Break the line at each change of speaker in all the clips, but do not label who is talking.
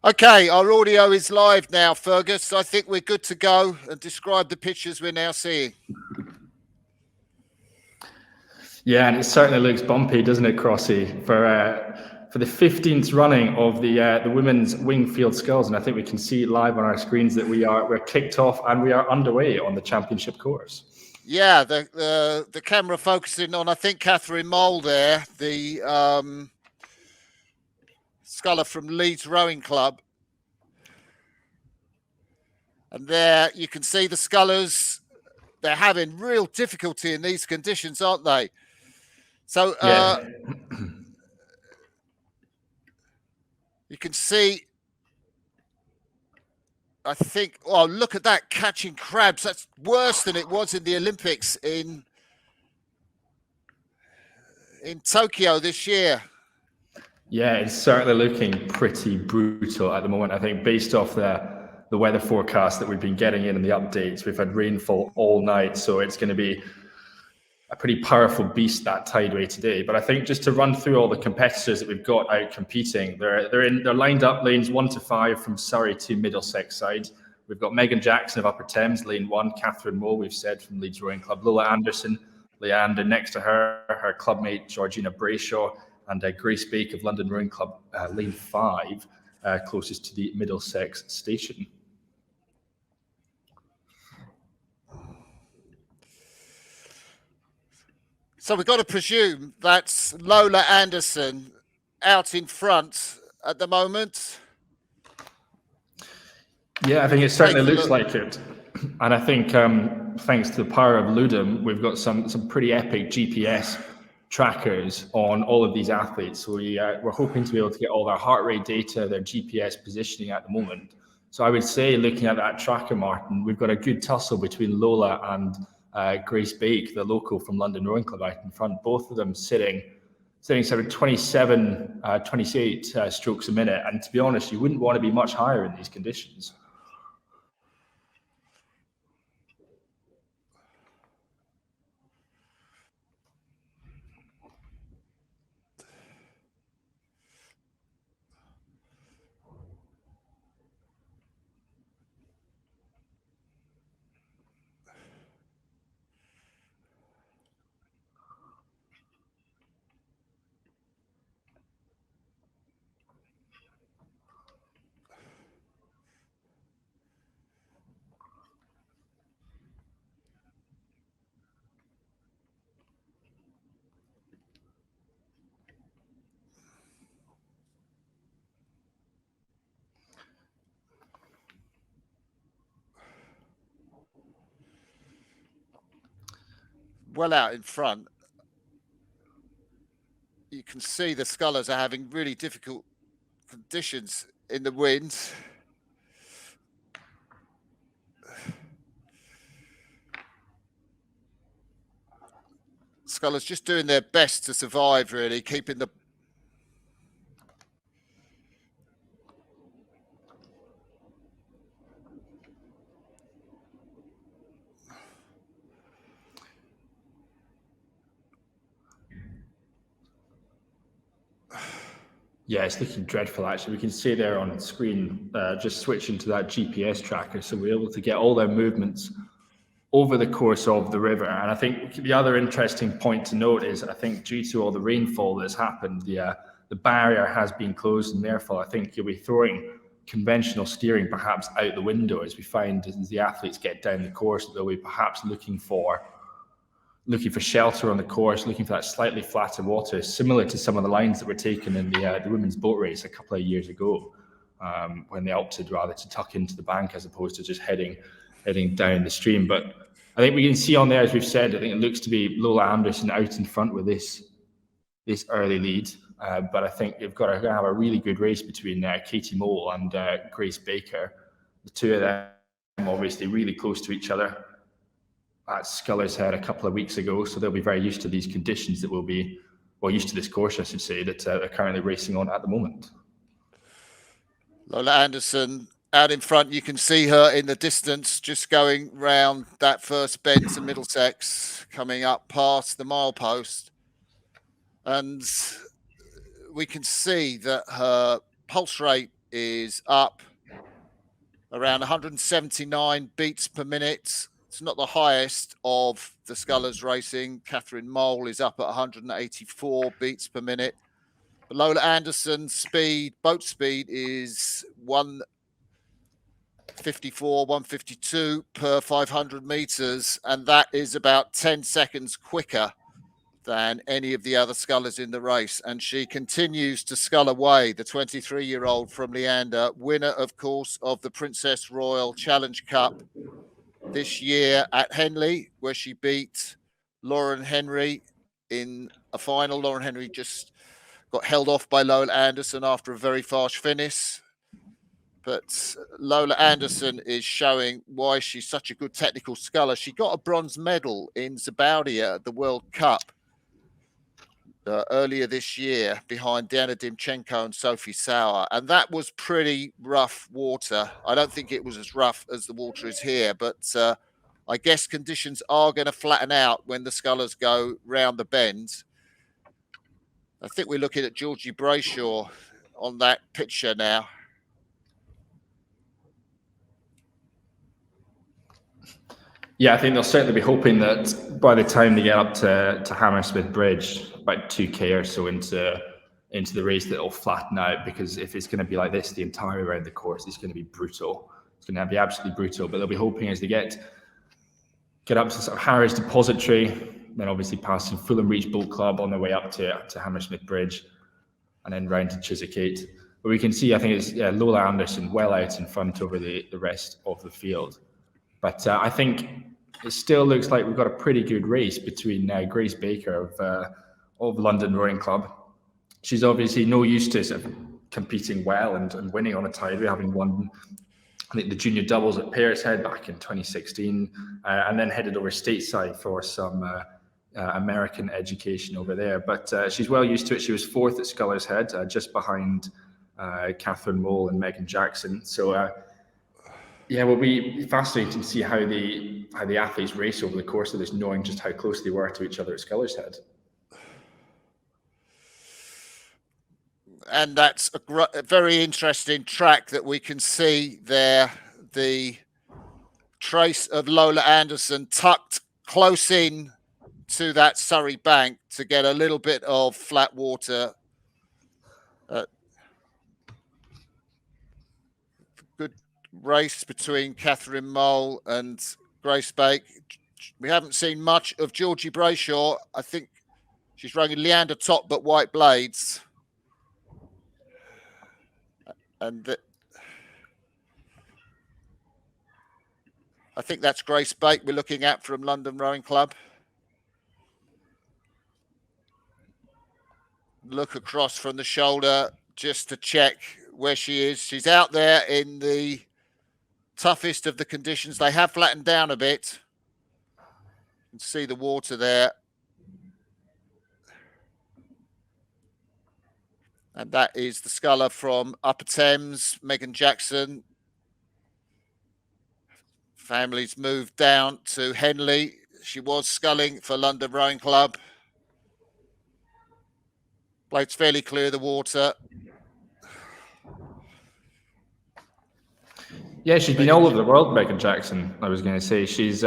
Okay, our audio is live now, Fergus. I think we're good to go and describe the pictures we're now seeing.
Yeah, and it certainly looks bumpy, doesn't it, Crossy, for the 15th running of the women's Wingfield Sculls, and I think we can see live on our screens that we're kicked off and we are underway on the championship course.
Yeah, the camera focusing on, I think, Catherine Mole there, the sculler from Leeds Rowing Club. And there you can see the scullers. They're having real difficulty in these conditions, aren't they? So
Yeah.
You can see, I think, oh, look at that, catching crabs. That's worse than it was in the Olympics in Tokyo this year.
Yeah, it's certainly looking pretty brutal at the moment. I think based off the weather forecast that we've been getting in and the updates, we've had rainfall all night, so it's going to be a pretty powerful beast, that tideway today. But I think just to run through all the competitors that we've got out competing, they're lined up lanes 1 to 5 from Surrey to Middlesex side. We've got Megan Jackson of Upper Thames, lane 1, Catherine Moore, we've said, from Leeds Rowing Club, Lola Anderson, Leander next to her clubmate Georgina Brayshaw, and Grace Bake of London Rowing Club, lane 5, closest to the Middlesex station.
So we've got to presume that's Lola Anderson out in front at the moment.
Yeah, I think it certainly looks like it. And I think thanks to the power of Ludum, we've got some pretty epic GPS trackers on all of these athletes. So we're hoping to be able to get all their heart rate data, their GPS positioning at the moment. So I would say, looking at that tracker, Martin, we've got a good tussle between Lola and Grace Bake, the local from London Rowing Club, out in front. Both of them sitting sort of 27, 28 strokes a minute. And to be honest, you wouldn't want to be much higher in these conditions.
Well out in front. You can see the scullers are having really difficult conditions in the wind. Scullers just doing their best to survive, really, keeping the
Yeah, it's looking dreadful, actually. We can see there on screen, just switching to that GPS tracker. So we're able to get all their movements over the course of the river. And I think the other interesting point to note is, I think due to all the rainfall that's happened, the barrier has been closed, and therefore I think you'll be throwing conventional steering perhaps out the window, as we find as the athletes get down the course, they'll be perhaps looking for shelter on the course, looking for that slightly flatter water, similar to some of the lines that were taken in the women's boat race a couple of years ago, when they opted rather to tuck into the bank as opposed to just heading down the stream. But I think we can see on there, as we've said, I think it looks to be Lola Anderson out in front with this early lead. But I think you've got to have a really good race between Katie Mole and Grace Baker. The two of them obviously really close to each other at Sculler's Head a couple of weeks ago, so they'll be very used to these conditions that will be, well, used to this course, I should say, that they're currently racing on at the moment.
Lola Anderson out in front. You can see her in the distance, just going round that first bend to Middlesex, coming up past the milepost. And we can see that her pulse rate is up around 179 beats per minute. It's not the highest of the Scullers racing. Catherine Mole is up at 184 beats per minute. But Lola Anderson's speed, boat speed, is 154, 152 per 500 meters, and that is about 10 seconds quicker than any of the other scullers in the race. And she continues to scull away, the 23-year-old from Leander, winner, of course, of the Princess Royal Challenge Cup this year at Henley, where she beat Lauren Henry in a final. Lauren Henry just got held off by Lola Anderson after a very fast finish. But Lola Anderson is showing why she's such a good technical sculler. She got a bronze medal in Zabaudia at the World Cup earlier this year behind Diana Dimchenko and Sophie Sauer. And that was pretty rough water. I don't think it was as rough as the water is here, but I guess conditions are going to flatten out when the scullers go round the bend. I think we're looking at Georgie Brayshaw on that picture now.
Yeah, I think they'll certainly be hoping that by the time they get up to Hammersmith Bridge, about 2K or so into the race, that it'll flatten out, because if it's going to be like this the entire around the course, it's going to be brutal. It's going to be absolutely brutal. But they'll be hoping as they get up to sort of Harris Depository, then obviously passing Fulham Reach Boat Club on their way up to Hammersmith Bridge, and then round to Chiswick. But we can see, I think it's Lola Anderson well out in front over the rest of the field. But I think it still looks like we've got a pretty good race between Grace Baker of London Rowing Club. She's obviously no used to sort of competing well and winning on a tideway, having won, I think, the junior doubles at Parishead back in 2016, and then headed over stateside for some American education over there. But she's well used to it. She was fourth at Sculler's Head, just behind Catherine Mole and Megan Jackson. So yeah, will be fascinating to see how the athletes race over the course of this, knowing just how close they were to each other at Sculler's Head.
And that's a very interesting track that we can see there. The trace of Lola Anderson tucked close in to that Surrey bank to get a little bit of flat water. Good race between Catherine Mole and Grace Bake. We haven't seen much of Georgie Brayshaw. I think she's running Leander top but white blades. And I think that's Grace Bake we're looking at from London Rowing Club. Look across from the shoulder just to check where she is. She's out there in the toughest of the conditions. They have flattened down a bit. You can see the water there. And that is the sculler from Upper Thames, Megan Jackson. Family's moved down to Henley. She was sculling for London Rowing Club. Blade's fairly clear of the water.
Yeah, she's been all over the world, Megan Jackson. I was going to say she's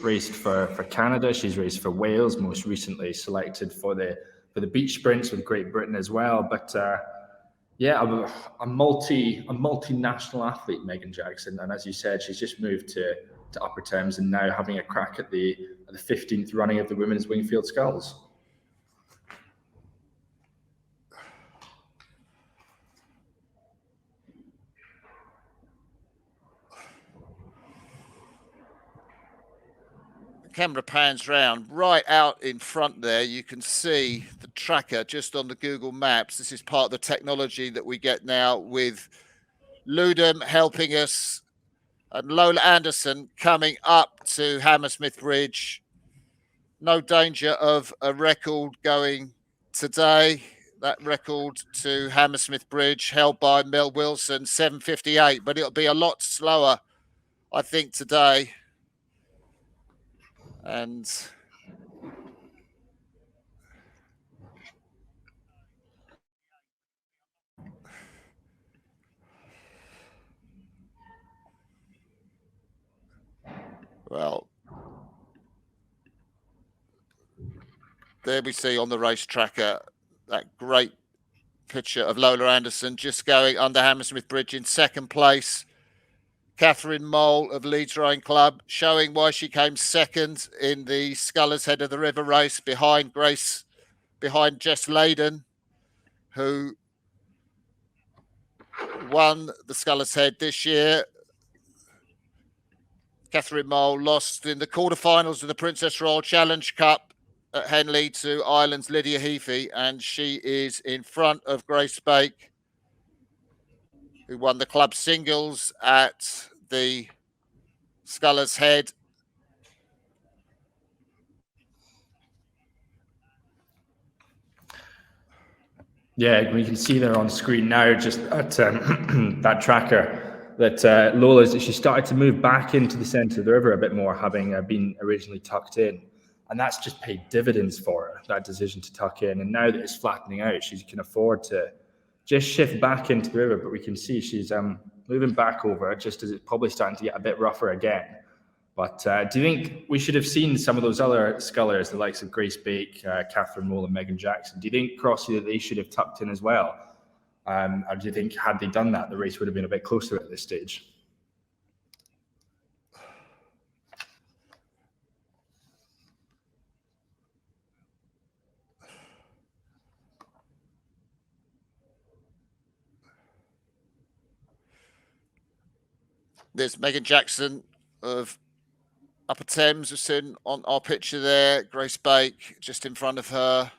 raced for Canada. She's raced for Wales. Most recently selected for the beach sprints with Great Britain as well. But yeah, a multinational athlete, Megan Jackson. And as you said, she's just moved to Upper Thames and now having a crack at the 15th running of the women's Wingfield Sculls.
Camera pans round right out in front there. You can see the tracker just on the Google Maps. This is part of the technology that we get now with Ludum helping us, and Lola Anderson coming up to Hammersmith Bridge. No danger of a record going today. That record to Hammersmith Bridge held by Mel Wilson, 7:58, but it'll be a lot slower, I think, today. And there we see on the race tracker that great picture of Lola Anderson just going under Hammersmith Bridge in second place. Catherine Mole of Leeds Rowing Club showing why she came second in the Scullers Head of the River race behind Jess Layden, who won the Scullers Head this year. Catherine Mole lost in the quarterfinals of the Princess Royal Challenge Cup at Henley to Ireland's Lydia Heafy, and she is in front of Grace Bake, who won the club singles at the Scullers Head.
Yeah, we can see there on screen now, just at that tracker, that Lola's, she started to move back into the centre of the river a bit more, having been originally tucked in. And that's just paid dividends for her, that decision to tuck in. And now that it's flattening out, she can afford to just shift back into the river. But we can see she's moving back over, just as it's probably starting to get a bit rougher again. But do you think we should have seen some of those other scullers, the likes of Grace Bake, Catherine Mole and Megan Jackson? Do you think, Crossy, that they should have tucked in as well? Or do you think, had they done that, the race would have been a bit closer at this stage?
There's Megan Jackson of Upper Thames, we've seen on our picture there. Grace Bake just in front of her.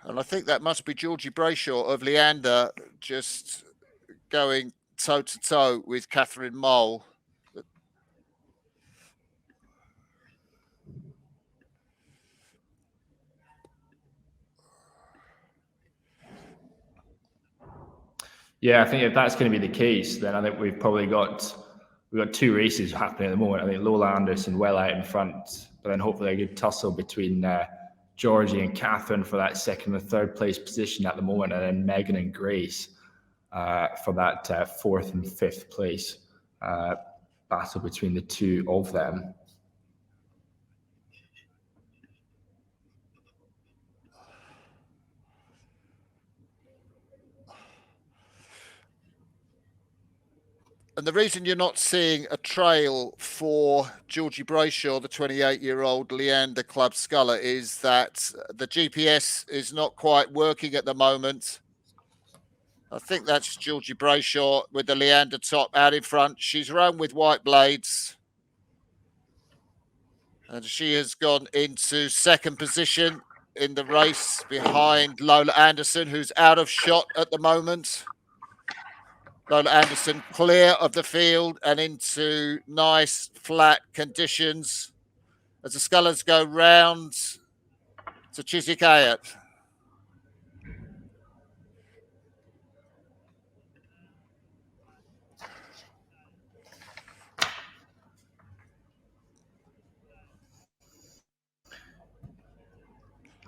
And I think that must be Georgie Brayshaw of Leander just going toe-to-toe with Catherine Mole.
Yeah, I think if that's going to be the case, then I think we've got two races happening at the moment. I think Lola Anderson well out in front, but then hopefully a good tussle between Georgie and Catherine for that second and third place position at the moment, and then Megan and Grace for that fourth and fifth place battle between the two of them.
And the reason you're not seeing a trail for Georgie Brayshaw, the 28-year-old Leander Club sculler, is that the GPS is not quite working at the moment. I think that's Georgie Brayshaw with the Leander top out in front. She's run with white blades. And she has gone into second position in the race behind Lola Anderson, who's out of shot at the moment. Lola Anderson clear of the field and into nice flat conditions as the scullers go round to Chiswick Ayat.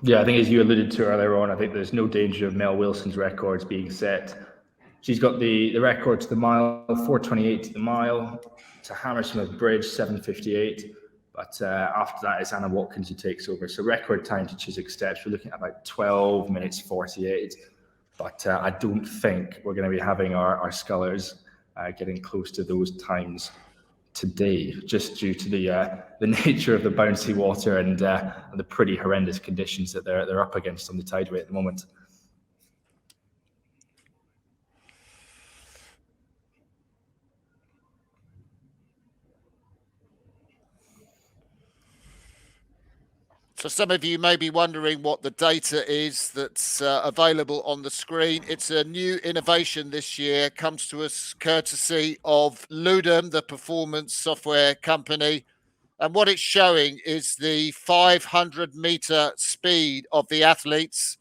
Yeah, I think as you alluded to earlier on, I think there's no danger of Mel Wilson's records being set. She's got the record to the mile, 4:28 to the mile, to Hammersmith Bridge, 7:58. But after that, it's Anna Watkins who takes over. So record time to Chiswick Steps, we're looking at about 12 minutes 48. But I don't think we're going to be having our scullers getting close to those times today, just due to the nature of the bouncy water and the pretty horrendous conditions that they're up against on the tideway at the moment.
So some of you may be wondering what the data is that's available on the screen. It's a new innovation this year, comes to us courtesy of Ludum, the performance software company. And what it's showing is the 500-meter speed of the athletes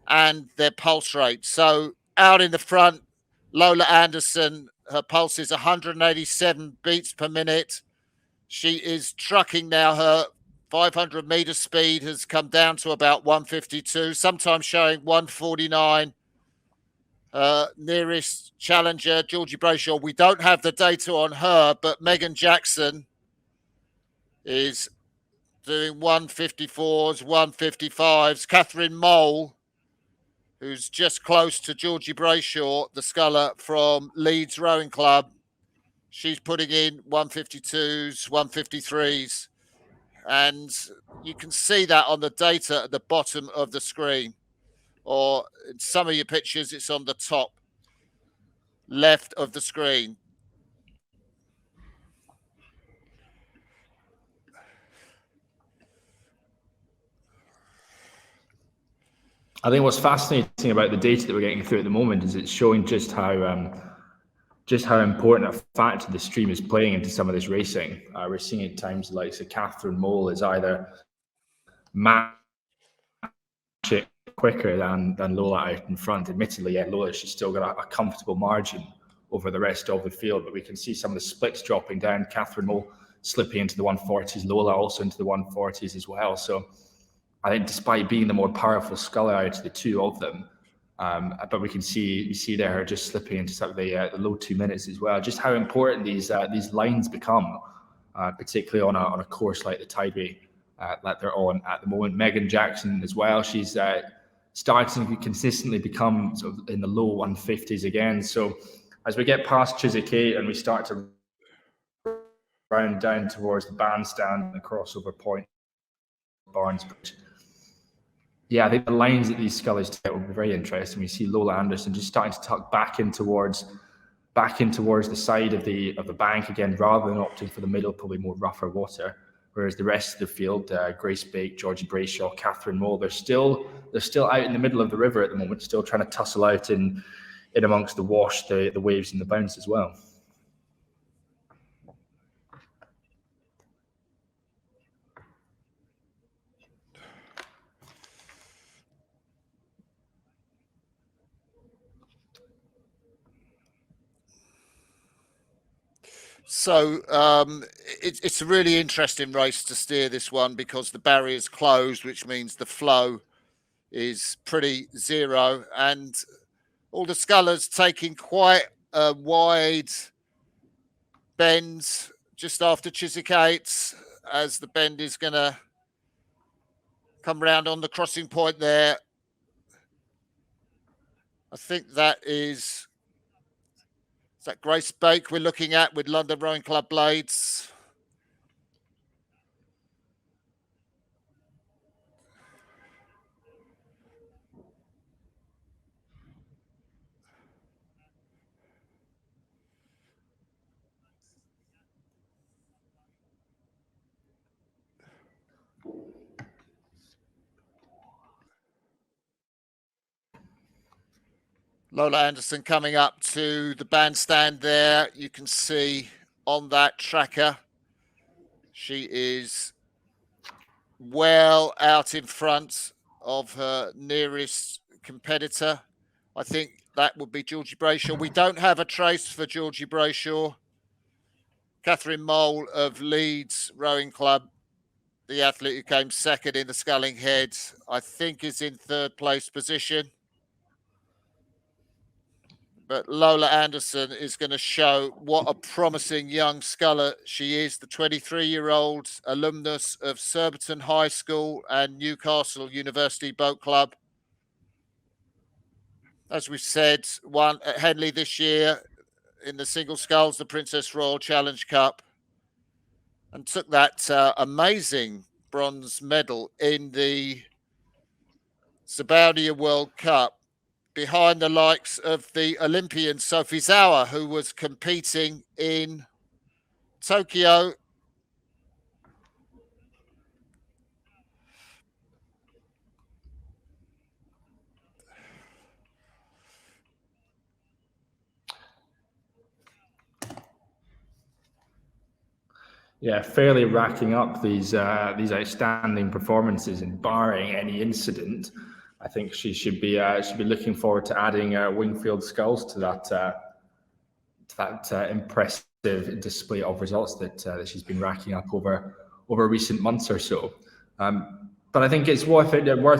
and their pulse rate. So out in the front, Lola Anderson, her pulse is 187 beats per minute. She is trucking now. Her 500-meter speed has come down to about 152, sometimes showing 149. Nearest challenger, Georgie Brayshaw. We don't have the data on her, but Megan Jackson is doing 154s, 155s. Catherine Mole, who's just close to Georgie Brayshaw, the sculler from Leeds Rowing Club, she's putting in 152s, 153s. And you can see that on the data at the bottom of the screen. Or in some of your pictures, it's on the top left of the screen.
I think what's fascinating about the data that we're getting through at the moment is it's showing just how important a factor the stream is playing into some of this racing. We're seeing at times like Catherine Mole is either match it quicker than Lola out in front. Admittedly, yeah, Lola, she's still got a comfortable margin over the rest of the field, but we can see some of the splits dropping down. Catherine Mole slipping into the 140s, Lola also into the 140s as well. So I think despite being the more powerful sculler out of the two of them, but we see there just slipping into sort of the low 2 minutes as well. Just how important these lines become, particularly on a course like the Tideway that they're on at the moment. Megan Jackson as well. She's starting to consistently become sort of in the low 150s again. So as we get past Chiswick 8 and we start to round down towards the bandstand and the crossover point, Barnesbridge. Yeah, I think the lines that these scullers take will be very interesting. We see Lola Anderson just starting to tuck back in towards the side of the bank again, rather than opting for the middle, probably more rougher water. Whereas the rest of the field, Grace Bake, Georgie Brayshaw, Catherine Mole, they're still out in the middle of the river at the moment, still trying to tussle out in amongst the wash, the waves and the bounce as well.
So it's a really interesting race to steer this one because the barrier's closed, which means the flow is pretty zero, and all the scullers taking quite a wide bend just after Chiswick 8, as the bend is going to come round on the crossing point there. I think that is that Grace Bake we're looking at with London Rowing Club blades. Lola Anderson coming up to the bandstand there. You can see on that tracker, she is well out in front of her nearest competitor. I think that would be Georgie Brayshaw. We don't have a trace for Georgie Brayshaw. Catherine Mole of Leeds Rowing Club, the athlete who came second in the sculling head, I think is in third place position. But Lola Anderson is going to show what a promising young sculler she is, the 23-year-old alumnus of Surbiton High School and Newcastle University Boat Club. As we've said, won at Henley this year in the single sculls, the Princess Royal Challenge Cup, and took that amazing bronze medal in the Sabaudia World Cup, behind the likes of the Olympian Sophie Zauer, who was competing in Tokyo.
Yeah, fairly racking up these outstanding performances, and barring any incident, I think she should be looking forward to adding Wingfield Sculls to that impressive display of results that she's been racking up over recent months or so. But I think it's worth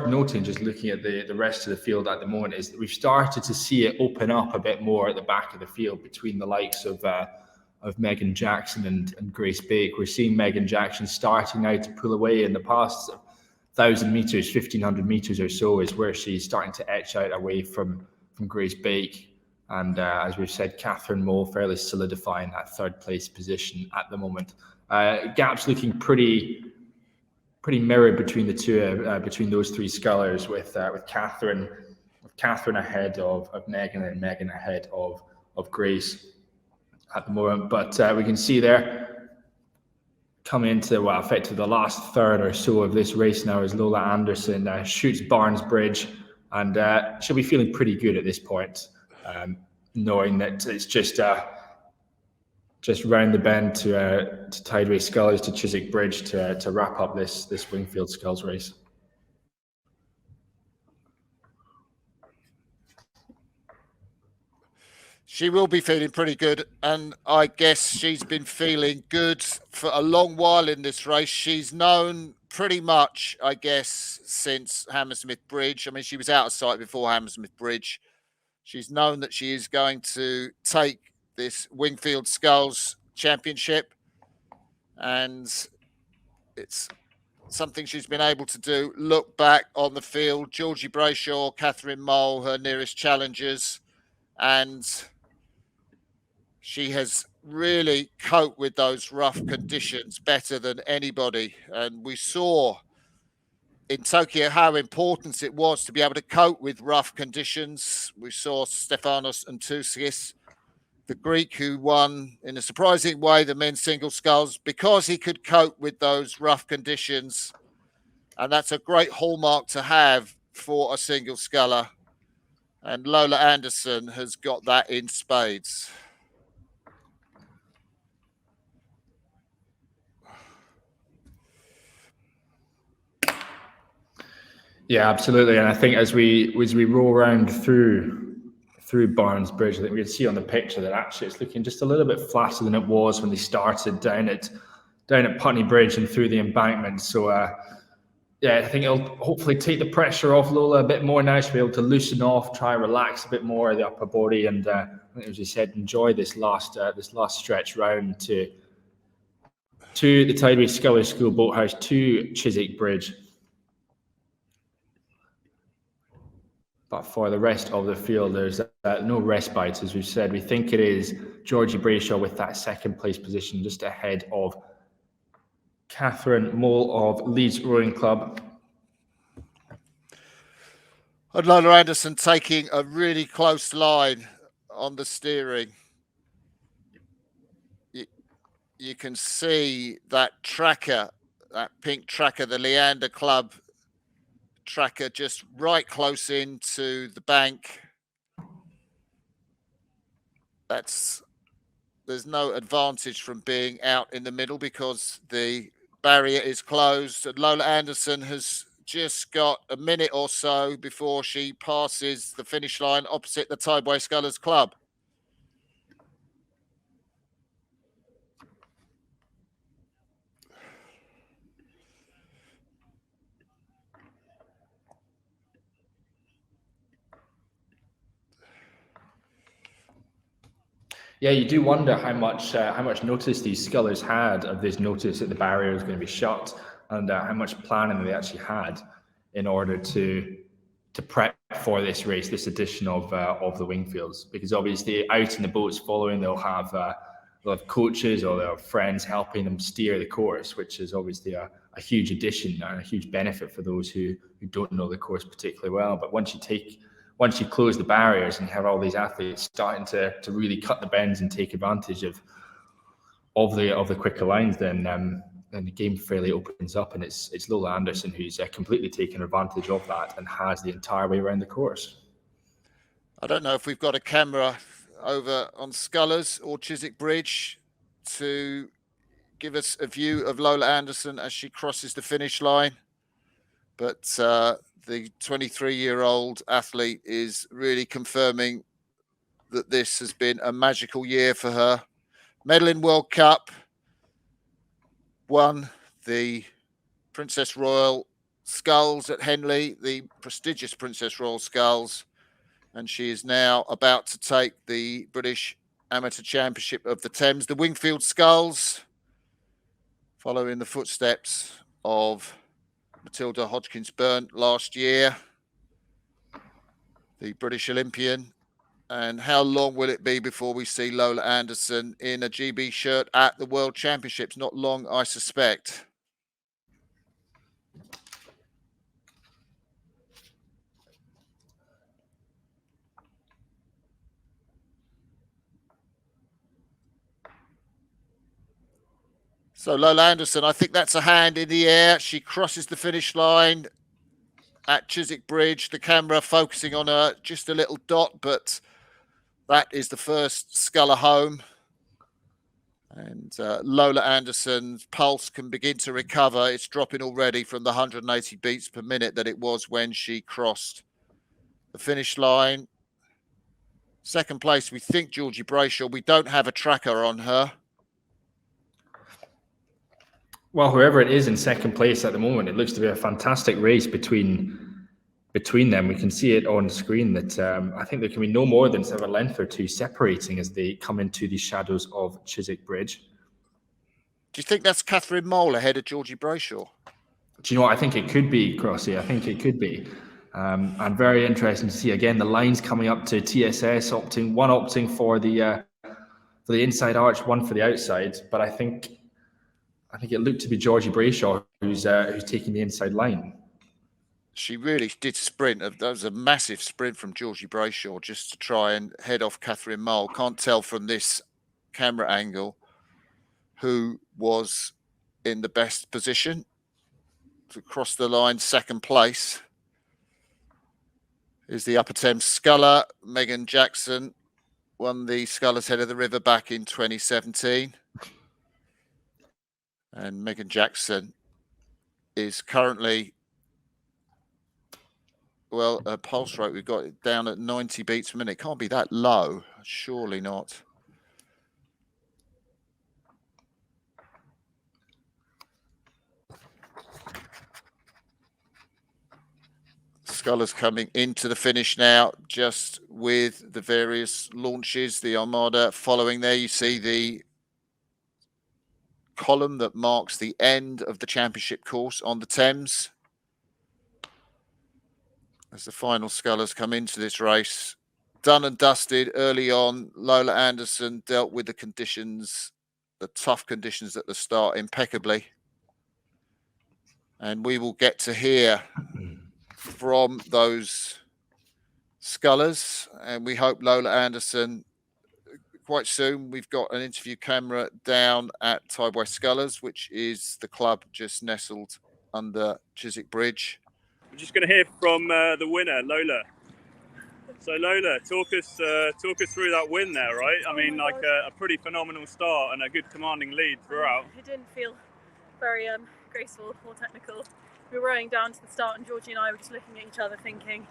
noting, just looking at the rest of the field at the moment, is that we've started to see it open up a bit more at the back of the field between the likes of Megan Jackson and Grace Bake. We're seeing Megan Jackson starting now to pull away. In the past 1,000 meters, 1,500 meters or so is where she's starting to etch out away from Grace Bake. And as we've said, Catherine Moll fairly solidifying that third place position at the moment. Gaps looking pretty mirrored between the two, between those three scullers, with Catherine ahead of Megan, and Megan ahead of Grace at the moment. But we can see there, coming into effectively the last third or so of this race now, as Lola Anderson shoots Barnes Bridge, and she'll be feeling pretty good at this point, knowing that it's just round the bend to Tideway Sculls, to Chiswick Bridge, to wrap up this Wingfield Sculls race.
She will be feeling pretty good, and I guess she's been feeling good for a long while in this race. She's known pretty much, I guess, since Hammersmith Bridge. I mean, she was out of sight before Hammersmith Bridge. She's known that she is going to take this Wingfield Sculls Championship, and it's something she's been able to do. Look back on the field, Georgie Brayshaw, Catherine Moll, her nearest challengers, and she has really coped with those rough conditions better than anybody. And we saw in Tokyo how important it was to be able to cope with rough conditions. We saw Stefanos Antousis, the Greek, who won in a surprising way the men's single sculls because he could cope with those rough conditions. And that's a great hallmark to have for a single sculler. And Lola Anderson has got that in spades.
Yeah, absolutely. And I think as we roll around through Barnes Bridge, I think we can see on the picture that actually it's looking just a little bit flatter than it was when they started down at Putney Bridge and through the embankment. So yeah, I think it'll hopefully take the pressure off Lola a bit more now. She'll be able to loosen off, try and relax a bit more of the upper body, and I think, as you said, enjoy this last stretch round to the Tideway Scullers School Boathouse to Chiswick Bridge. But for the rest of the field, there's no respite, as we've said. We think it is Georgie Brayshaw with that second place position, just ahead of Catherine Moll of Leeds Rowing Club.
And Lola Anderson taking a really close line on the steering. You can see that tracker, that pink tracker, the Leander Club tracker, just right close into the bank. There's no advantage from being out in the middle because the barrier is closed. And Lola Anderson has just got a minute or so before she passes the finish line opposite the Tideway Scullers Club.
Yeah, you do wonder how much notice these scullers had of this notice that the barrier was going to be shut, and how much planning they actually had in order to prep for this race, this edition of the Wingfields. Because obviously, out in the boats following, they'll have coaches or they'll have friends helping them steer the course, which is obviously a huge addition and a huge benefit for those who don't know the course particularly well. But once you close the barriers and you have all these athletes starting to really cut the bends and take advantage of the quicker lines, then the game fairly opens up, and it's Lola Anderson who's completely taken advantage of that and has the entire way around the course.
I don't know if we've got a camera over on Scullers or Chiswick Bridge to give us a view of Lola Anderson as she crosses the finish line, but the 23-year-old athlete is really confirming that this has been a magical year for her. Medal in World Cup, won the Princess Royal Sculls at Henley, the prestigious Princess Royal Sculls, and she is now about to take the British Amateur Championship of the Thames. The Wingfield Sculls, following the footsteps of Matilda Hodgkins-Byrne last year, the British Olympian. And how long will it be before we see Lola Anderson in a GB shirt at the World Championships? Not long, I suspect. So Lola Anderson, I think that's a hand in the air. She crosses the finish line at Chiswick Bridge. The camera focusing on her, just a little dot, but that is the first sculler home. And Lola Anderson's pulse can begin to recover. It's dropping already from the 180 beats per minute that it was when she crossed the finish line. Second place, we think Georgie Brayshaw. We don't have a tracker on her.
Well, whoever it is in second place at the moment, it looks to be a fantastic race between them. We can see it on screen that I think there can be no more than a length or two separating as they come into the shadows of Chiswick Bridge.
Do you think that's Catherine Mole ahead of Georgie Brayshaw?
Do you know what? I think it could be, Crossy. I think it could be. And very interesting to see, again, the lines coming up to TSS, opting for the inside arch, one for the outside. But I think it looked to be Georgie Brayshaw who's taking the inside line.
She really did sprint. That was a massive sprint from Georgie Brayshaw just to try and head off Catherine Mole. Can't tell from this camera angle who was in the best position to cross the line. Second place is the Upper Thames sculler. Megan Jackson won the Scullers Head of the River back in 2017. And Megan Jackson is currently, well, her pulse rate, we've got it down at 90 beats per minute. It can't be that low. Surely not. Scullers coming into the finish now, just with the various launches, the Armada following there. You see the column that marks the end of the championship course on the Thames. As the final scullers come into this race, done and dusted early on. Lola Anderson dealt with the conditions, the tough conditions at the start impeccably. And we will get to hear from those scullers, and we hope Lola Anderson quite soon. We've got an interview camera down at Tideway Scullers, which is the club just nestled under Chiswick Bridge.
We're just going to hear from the winner, Lola. So Lola, talk us through that win there, right? I mean, like a pretty phenomenal start and a good commanding lead throughout.
It didn't feel very graceful or technical. We were rowing down to the start and Georgie and I were just looking at each other thinking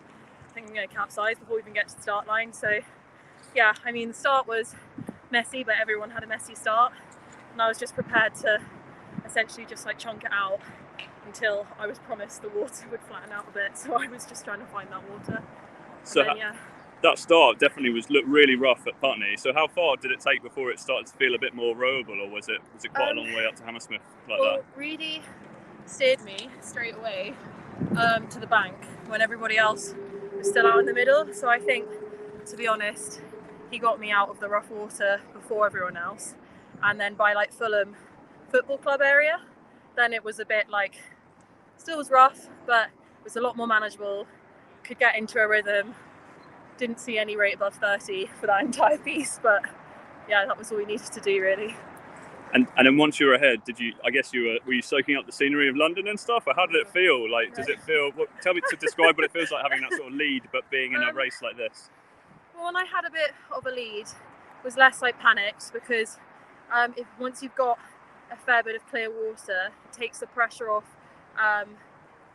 we're going to capsize before we even get to the start line. So yeah, I mean, the start was messy, but everyone had a messy start. And I was just prepared to essentially just like chunk it out until I was promised the water would flatten out a bit. So I was just trying to find that water.
So then, yeah. That start definitely looked really rough at Putney. So how far did it take before it started to feel a bit more rowable, or was it quite a long way up to Hammersmith like that?
Reedy steered me straight away to the bank when everybody else was still out in the middle. So I think, to be honest, he got me out of the rough water before everyone else. And then by like Fulham Football Club area, then it was a bit like, still was rough, but it was a lot more manageable. Could get into a rhythm. Didn't see any rate above 30 for that entire piece, but yeah, that was all we needed to do really.
And then once you were ahead, were you soaking up the scenery of London and stuff, or how did it feel? Like, does it feel? Tell me to describe what it feels like having that sort of lead, but being in a race like this.
Well, when I had a bit of a lead, it was less like panicked because once you've got a fair bit of clear water, it takes the pressure off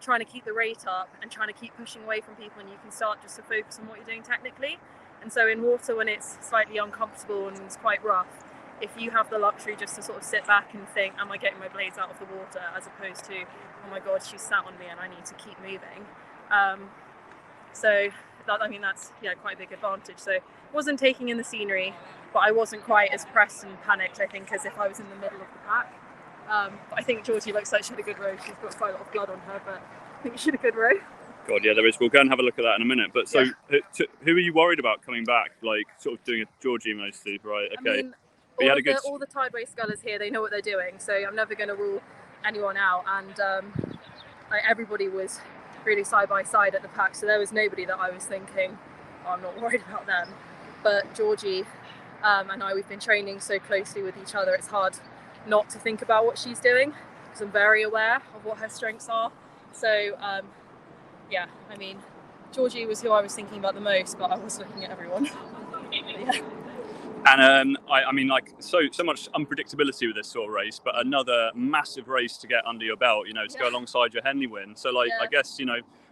trying to keep the rate up and trying to keep pushing away from people, and you can start just to focus on what you're doing technically. And so in water, when it's slightly uncomfortable and it's quite rough, if you have the luxury just to sort of sit back and think, am I getting my blades out of the water, as opposed to, oh my god, she's sat on me and I need to keep moving. So that, I mean, that's quite a big advantage. So wasn't taking in the scenery, but I wasn't quite as pressed and panicked, I think, as if I was in the middle of the pack. But I think Georgie looks like she had a good row. She's got quite a lot of blood on her, but I think she had a good row.
God, yeah, there is. We'll go and have a look at that in a minute. But so, who are you worried about coming back? Like, sort of doing a Georgie mostly, right? Okay.
I mean, all the Tideway scullers here, they know what they're doing, so I'm never going to rule anyone out. And everybody was really side by side at the pack, so there was nobody that I was thinking, oh, I'm not worried about them. But Georgie and I, we've been training so closely with each other, it's hard not to think about what she's doing, because I'm very aware of what her strengths are. So yeah, I mean, Georgie was who I was thinking about the most, but I was looking at everyone.
And I mean, like, so much unpredictability with this sort of race, but another massive race to get under your belt, to go alongside your Henley win. So, like, I guess,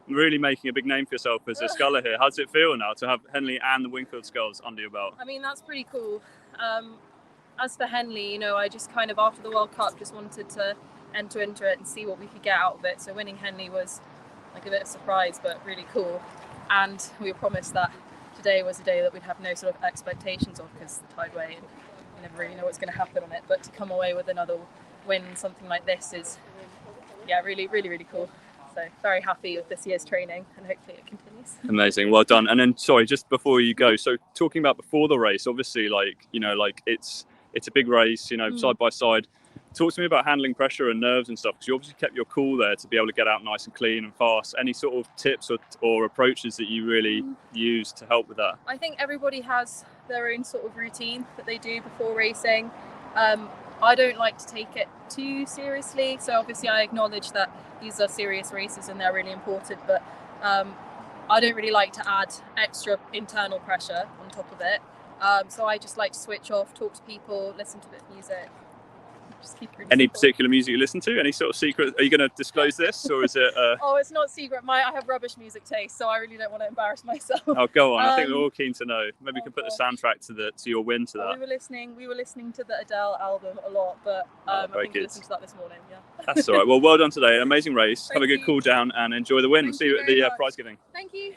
really making a big name for yourself as a sculler here. How does it feel now to have Henley and the Wingfield Sculls under your belt?
I mean, that's pretty cool. As for Henley, I just kind of, after the World Cup, just wanted to enter into it and see what we could get out of it. So winning Henley was like a bit of a surprise, but really cool. And we were promised that today was a day that we'd have no sort of expectations of, because the Tideway, and you never really know what's going to happen on it. But to come away with another win, something like this, is really, really, really cool. So very happy with this year's training, and hopefully it continues.
Amazing, well done. And then, sorry, just before you go, so talking about before the race, obviously, like, it's a big race, side by side. Talk to me about handling pressure and nerves and stuff, because you obviously kept your cool there to be able to get out nice and clean and fast. Any sort of tips or approaches that you really use to help with that?
I think everybody has their own sort of routine that they do before racing. I don't like to take it too seriously, so obviously I acknowledge that these are serious races and they're really important, but I don't really like to add extra internal pressure on top of it. So I just like to switch off, talk to people, listen to a bit of music.
Any particular music you listen to? Any sort of secret? Are you going to disclose this, or is it?
Oh, it's not secret. I have rubbish music taste, so I really don't want to embarrass myself.
Oh, go on. I think we're all keen to know. Maybe we can put the soundtrack to your win to that.
We were listening to the Adele album a lot, but I think we listened to that this morning. Yeah.
That's all right. Well, well done today. Amazing race. Have a good cool down and enjoy the win. We'll see you at the prize giving.
Thank you.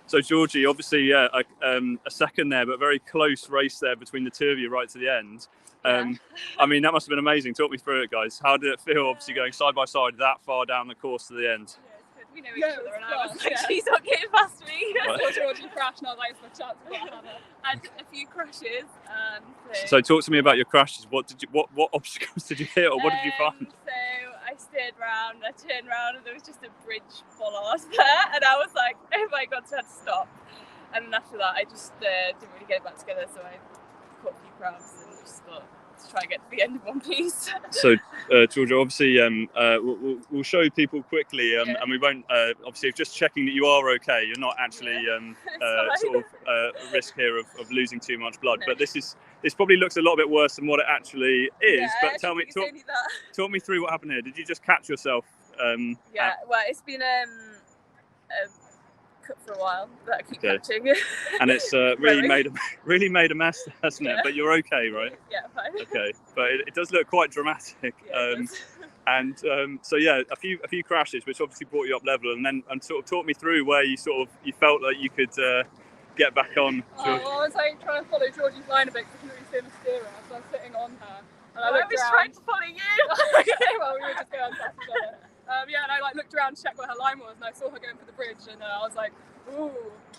So Georgie, obviously, a second there, but very close race there between the two of you right to the end. I mean, that must have been amazing. Talk me through it, guys. How did it feel, obviously, going side by side that far down the course to the end?
We know each other, and I was like, she's not getting past me. I saw Georgie crash, and I was like, it's my chance to have her. And a few crashes.
So talk to me about your crashes. What obstacles did you hit, or what did you find?
So I steered round, I turned round, and there was just a bridge bollard there, and I was like, oh my god, so I had to stop. And then after that, I just didn't really get it back together, so I caught a few crabs and just thought, let's try and get to the end of one piece.
So, Georgia, obviously, we'll show people quickly, and we won't, obviously, just checking that you are okay. You're not actually sort of risk here of losing too much blood. No. But this probably looks a little bit worse than what it actually is.
Yeah,
but talk me through what happened here. Did you just catch yourself?
Well, it's been cut for a while, but I keep catching.
And it's really made a mess, hasn't it? But you're okay, right?
Yeah, fine.
Okay, but it does look quite dramatic.
Yeah,
and so yeah, a few crashes, which obviously brought you up level, and sort of talk me through where you felt like you could get back on.
Well, I was like trying to follow Georgie's line a bit because I couldn't really see the steerer, so I was sitting on her. And I was
trying to follow you.
Okay, well, we were just going past each other. And I looked around to check where her line was, and I saw her going for the bridge, and I was like, ooh,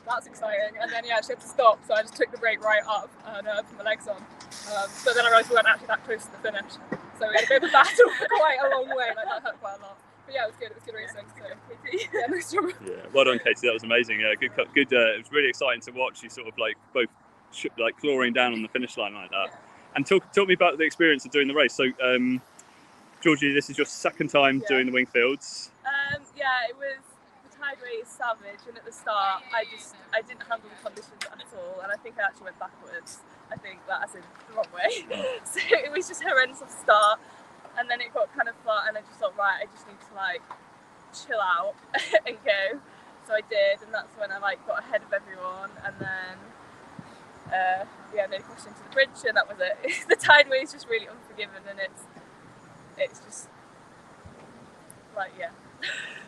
that's exciting. And then she had to stop, so I just took the brake right up and put my legs on. But then I realised we weren't actually that close to the finish, so we had to go for battle for quite a long way. Like, that hurt quite a lot. But yeah, it was good. It was good racing. So yeah, nice job.
Yeah, well done, Katie. That was amazing. Good. It was really exciting to watch you sort of like both clawing down on the finish line like that. Yeah. And talk me about the experience of doing the race. So Georgie, this is your second time doing the Wingfields.
Yeah, it was the tideway is savage, and at the start I didn't handle the conditions at all, and I think I actually went backwards. I think that as in the wrong way. So it was just horrendous at the start, and then it got kind of flat, and I just thought, right, I just need to like chill out and go. So I did, and that's when I like got ahead of everyone, and then no question to the bridge, and that was it. The tideway is just really unforgiving, and it's just like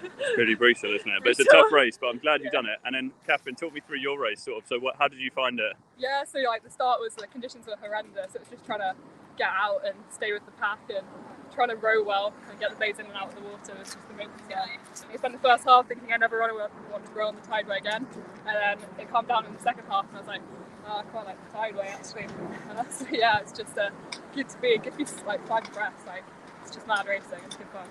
It's pretty brutal, isn't it? But it's a tough race. But I'm glad you've done it. And then Catherine, talk me through your race, sort of. So how did you find it?
Yeah, so like the start was the conditions were horrendous. It was just trying to get out and stay with the pack and trying to row well and get the bays in and out of the water was just the main concern. I spent the first half thinking I never want to row on the tideway again, and then it calmed down in the second half, and I was like, I quite like the tideway actually. And that's, it's just good to be, good to like find your breath. Like it's just mad racing. It's good fun.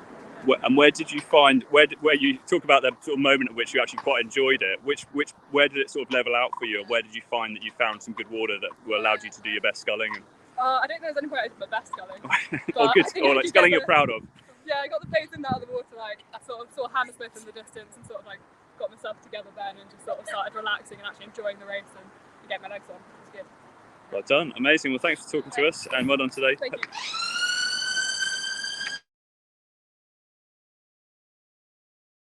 And where did you find where you talk about the sort of moment at which you actually quite enjoyed it? Where did it sort of level out for you, or where did you find that you found some good water that allowed you to do your best sculling?
I don't think there's any point I did my best sculling.
Oh, good. Or like sculling you're proud of.
Yeah, I got the bays in and out of the water. Like I sort of saw Hammersmith in the distance and sort of like got myself together then and just sort of started relaxing and actually enjoying the race and getting my legs on. It was good.
Well done, amazing. Well, thanks for talking to us, and well done today.
Thank you.